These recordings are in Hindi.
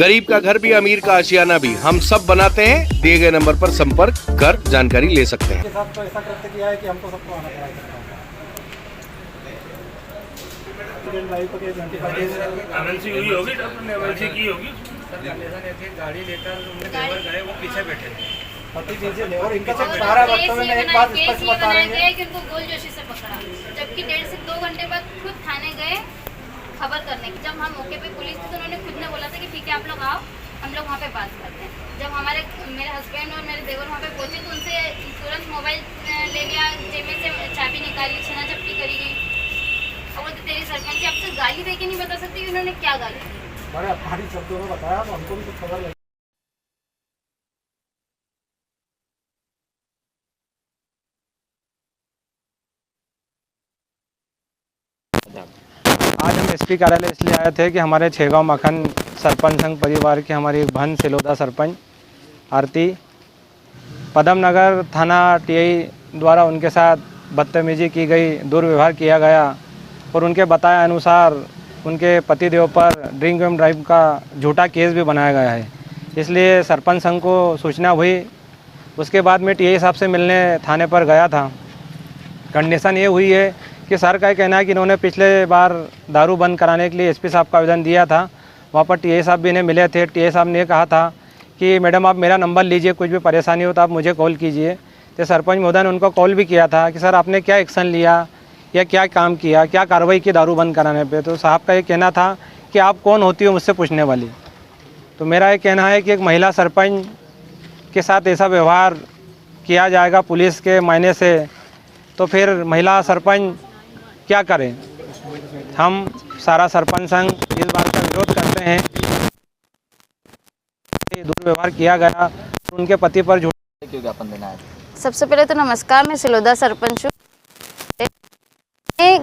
गरीब का घर भी, अमीर का आशियाना भी, हम सब बनाते हैं। दिए गए नंबर पर संपर्क कर जानकारी ले सकते हैं। साथ तो ऐसा कृत्य किया है कि हमको सबको आना पड़ा है। एमएलसी हुई होगी, एमएलसी की होगी। गाड़ी लेकर ड्राइवर गए, वो पीछे बैठे थे। और इनका सब सारा वक्तव्य में एक बात स्पष्ट बता रहे हैं कि उनको गोल जोशी से पकड़ा, जबकि 1.5 से 2 घंटे बाद खुद थाने गए खबर करने की। जब हम मौके पे पुलिस थी तो उन्होंने खुद ने बोला था कि ठीक है आप लोग आओ, हम लोग वहाँ पे बात करते हैं। जब मेरे हस्बैंड और मेरे देवर वहाँ पे पहुँचे तो उनसे तुरंत मोबाइल ले लिया, जेब में से चाबी निकाली, छीना झपटी करी गई। और बोलते तेरी सरपंच आपसे गाली दे के नहीं बता सकती उन्होंने क्या गाली दी। बड़े अपमानित शब्दों में बताया, तो हमको भी कुछ खबर लगी। आज हम एसपी कार्यालय इसलिए आए थे कि हमारे छेगांव मखन सरपंच संघ परिवार की हमारी एक बहन सिलोदा सरपंच आरती पदम नगर थाना टीआई द्वारा उनके साथ बदतमीजी की गई, दुर्व्यवहार किया गया और उनके बताए अनुसार उनके पतिदेव पर ड्रिंक एंड ड्राइव का झूठा केस भी बनाया गया है। इसलिए सरपंच संघ को सूचना हुई। उसके बाद मैं टीआई साहब से मिलने थाने पर गया था। कंडीशन ये हुई है कि सर का कहना है कि इन्होंने पिछले बार दारू बंद कराने के लिए एसपी साहब का आवेदन दिया था। वहाँ पर टीआई साहब भी इन्हें मिले थे। टीआई साहब ने कहा था कि मैडम आप मेरा नंबर लीजिए, कुछ भी परेशानी हो तो आप मुझे कॉल कीजिए। तो सरपंच महोदय ने उनको कॉल भी किया था कि सर आपने क्या एक्शन लिया या क्या काम किया, क्या कार्रवाई की दारू बंद कराने पे। तो साहब का ये कहना था कि आप कौन होती हो मुझसे पूछने वाली। तो मेरा ये कहना है कि एक महिला सरपंच के साथ ऐसा व्यवहार किया जाएगा पुलिस के मायने से, तो फिर महिला सरपंच क्या करें। हम सारा सरपंच संघ इस बात का विरोध करते हैं। दुर्व्यवहार किया गया तो उनके पति पर झूठा क्यों ज्ञापन देना है। सबसे पहले तो नमस्कार, मैं सिलोदा सरपंच हूँ। एक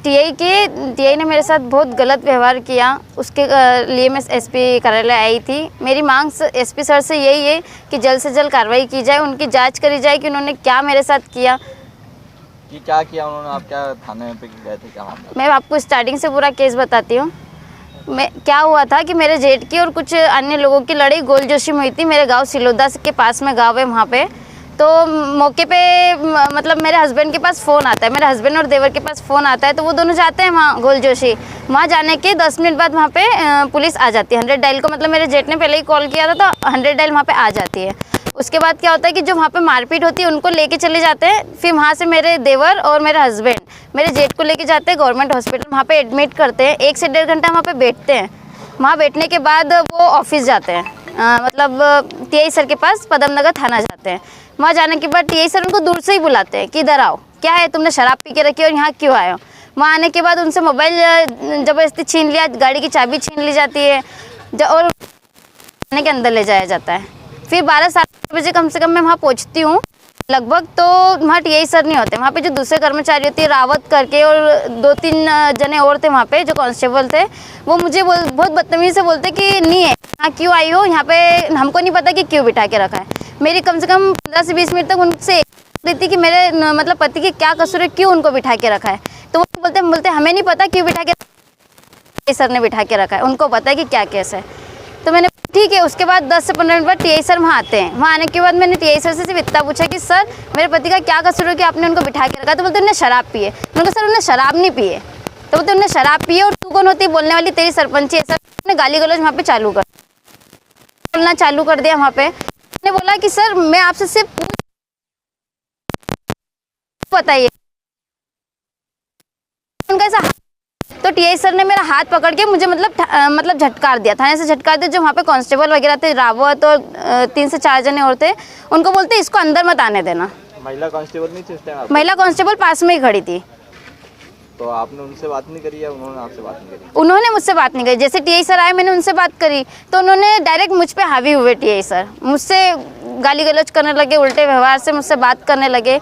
टीआई ने मेरे साथ बहुत गलत व्यवहार किया, उसके लिए मैं एसपी कार्यालय आई थी। मेरी मांग एसपी सर से यही है कि जल्द से जल्द कार्रवाई की जाए, उनकी जांच करी जाए कि उन्होंने क्या मेरे साथ किया। कि क्या किया उन्होंने, आप क्या थाने पे गए थे, क्या मामला? मैं आपको स्टार्टिंग से पूरा केस बताती हूँ। क्या हुआ था कि मेरे जेठ की और कुछ अन्य लोगों की लड़ाई गोल जोशी में हुई थी। मेरे गांव सिलोदा के पास में गांव है, वहाँ पे तो मौके पे मतलब मेरे हस्बैंड के पास फ़ोन आता है, मेरे हस्बैंड और देवर के पास फ़ोन आता है, तो वो दोनों जाते हैं वहाँ गोल जोशी। वहाँ जाने के 10 मिनट बाद वहाँ पे पुलिस आ जाती है। 100 डायल को मतलब मेरे जेठ ने पहले ही कॉल किया था, तो 100 डायल वहाँ पे आ जाती है। उसके बाद क्या होता है कि जो वहाँ पे मारपीट होती है उनको लेके चले जाते हैं। फिर वहाँ से मेरे देवर और मेरे हस्बैंड मेरे जेठ को लेके जाते हैं गवर्नमेंट हॉस्पिटल, वहाँ पे एडमिट करते हैं। 1 से 1.5 घंटा वहाँ पे बैठते हैं। वहाँ बैठने के बाद वो ऑफिस जाते हैं, मतलब टीआई सर के पास पदम नगर थाना जाते हैं। वहाँ जाने के बाद टीआई सर उनको दूर से ही बुलाते हैं कि इधर आओ, क्या है तुमने शराब पी के रखी और यहाँ क्यों आए हो। वहाँ आने के बाद उनसे मोबाइल ज़बरदस्ती छीन लिया, गाड़ी की चाबी छीन ली जाती है और थाने के अंदर ले जाया जाता है। फिर 12-7 बजे कम से कम मैं वहाँ पहुँचती हूँ लगभग, तो वहाँ टीआई सर नहीं होते। वहाँ पे जो दूसरे कर्मचारी होती है रावत करके और 2-3 जने और थे वहाँ पे जो कांस्टेबल थे, वो मुझे बहुत बदतमीजी से बोलते कि नहीं है यहाँ क्यों आई हो, यहाँ पे हमको नहीं पता कि क्यों बिठा के रखा है। मेरी कम से कम 15 से 20 मिनट तक उनसे देती कि मेरे मतलब पति की क्या कसूर है, क्यों उनको बिठा के रखा है। तो वो बोलते हमें नहीं पता क्यों बिठा के, सर ने बिठा के रखा है, उनको पता है कि क्या केस है। तो मैंने ठीक है। उसके बाद 10 से 15 मिनट बाद टीआई सर वहाँ आते हैं। वहाँ आने के बाद मैंने टीआई सर से सिर्फ इतना पूछा कि सर मेरे पति का क्या कसूर है कि आपने उनको बिठा के रखा। तो बोलते उन्होंने शराब पिए। उन्होंने कहा सर उन्होंने शराब नहीं पिए। तो बोलते उन्होंने शराब पिए और तू कौन होती है बोलने वाली, तेरी सरपंची है। सर उन्होंने गाली गलौज वहाँ पे बोलना चालू कर दिया। वहाँ पे मैंने बोला कि सर मैं आपसे सिर्फ बताइए उनका ऐसा। तो टीआई सर ने मेरा हाथ पकड़ के मुझे मतलब झटकार दिया, थाने से झटकार दिया। जो वहाँ पे कांस्टेबल वगैरह थे रावत और 3 से 4 जने और थे, उनको बोलते इसको अंदर मत आने देना। महिला कांस्टेबल नहीं थी उस टाइम? महिला कांस्टेबल पास में ही खड़ी थी। तो आपने उनसे बात नहीं करी या उन्होंने आपसे बात नहीं करी? उन्होंने मुझसे बात नहीं करी। जैसे टीआई सर आए मैंने उनसे बात करी तो उन्होंने डायरेक्ट मुझ पे हावी हुए। टीआई सर मुझसे गाली गलौज करने लगे, उल्टे व्यवहार से मुझसे बात करने लगे।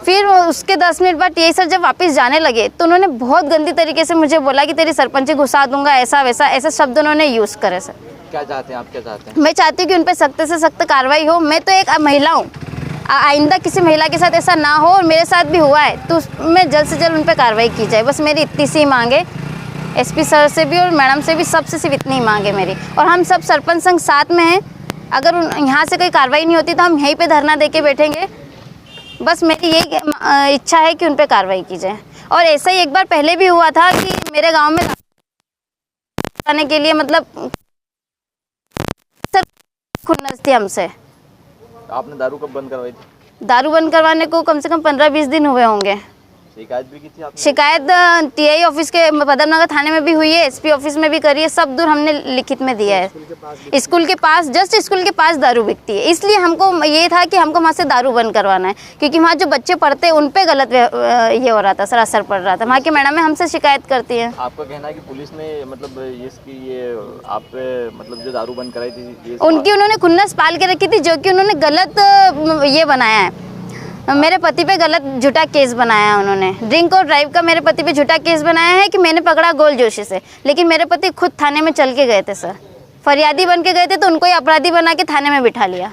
फिर उसके 10 मिनट बाद टीआई सर जब वापस जाने लगे तो उन्होंने बहुत गंदी तरीके से मुझे बोला कि तेरी सरपंची घुसा दूंगा, ऐसा वैसा, ऐसे शब्द उन्होंने यूज़ करे। सर क्या चाहते हैं आप, क्या चाहते हैं? मैं चाहती हूँ कि उन पर सख्त से सख्त कार्रवाई हो। मैं तो एक महिला हूँ, आइंदा किसी महिला के साथ ऐसा ना हो, और मेरे साथ भी हुआ है तो मैं जल्द से जल्द उन पर कार्रवाई की जाए, बस मेरी इतनी सी मांग है। एसपी सर से भी और मैडम से भी, सबसे सिर्फ इतनी ही मांग है मेरी। और हम सब सरपंच संघ साथ में हैं। अगर यहाँ से कोई कार्रवाई नहीं होती तो हम यहीं पे धरना दे के बैठेंगे। बस मेरी यही इच्छा है कि उन पे कार्रवाई की जाए। और ऐसा ही एक बार पहले भी हुआ था कि मेरे गांव में आने के लिए मतलब सर खुन्नस थी हमसे। आपने दारू कब बंद करवाई थी? दारू बंद करवाने को कम से कम 15-20 दिन हुए होंगे। शिकायत भी की थी आपने? शिकायत टीआई ऑफिस के पदम नगर थाने में भी हुई है, एसपी ऑफिस में भी करी है, सब दूर हमने लिखित में दिया है। स्कूल के पास, जस्ट स्कूल के पास दारू बिकती है, इसलिए हमको ये था कि हमको वहाँ से दारू बंद करवाना है, क्योंकि वहाँ जो बच्चे पढ़ते हैं उन पे गलत ये हो रहा था सर, असर पड़ रहा था। वहाँ की मैडम हमसे शिकायत करती है। आपका कहना है कि पुलिस ने मतलब ये आप पे मतलब जो दारू बंद कराई थी उनकी उन्होंने खुन्नस पाल के रखी थी, जो कि उन्होंने गलत ये बनाया है, मेरे पति पे गलत झूठा केस बनाया है उन्होंने। ड्रिंक और ड्राइव का मेरे पति पे झूठा केस बनाया है कि मैंने पकड़ा गोल जोशी से, लेकिन मेरे पति खुद थाने में चल के गए थे सर, फरियादी बन के गए थे, तो उनको ही अपराधी बना के थाने में बिठा लिया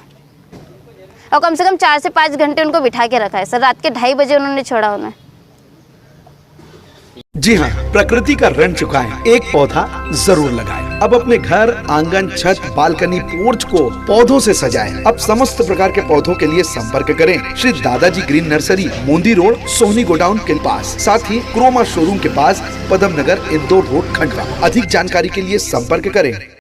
और कम से कम 4 से 5 घंटे उनको बिठा के रखा है सर। रात के 2:30 बजे उन्होंने छोड़ा उन्हें। जी हाँ, प्रकृति का ऋण चुकाएं, एक पौधा जरूर लगाएं। अब अपने घर, आंगन, छत, बालकनी, पोर्च को पौधों से सजाएं। अब समस्त प्रकार के पौधों के लिए संपर्क करें श्री दादाजी ग्रीन नर्सरी, मोंदी रोड, सोहनी गोडाउन के पास, साथ ही क्रोमा शोरूम के पास, पदम नगर, इंदौर रोड, खंडवा। अधिक जानकारी के लिए संपर्क करें।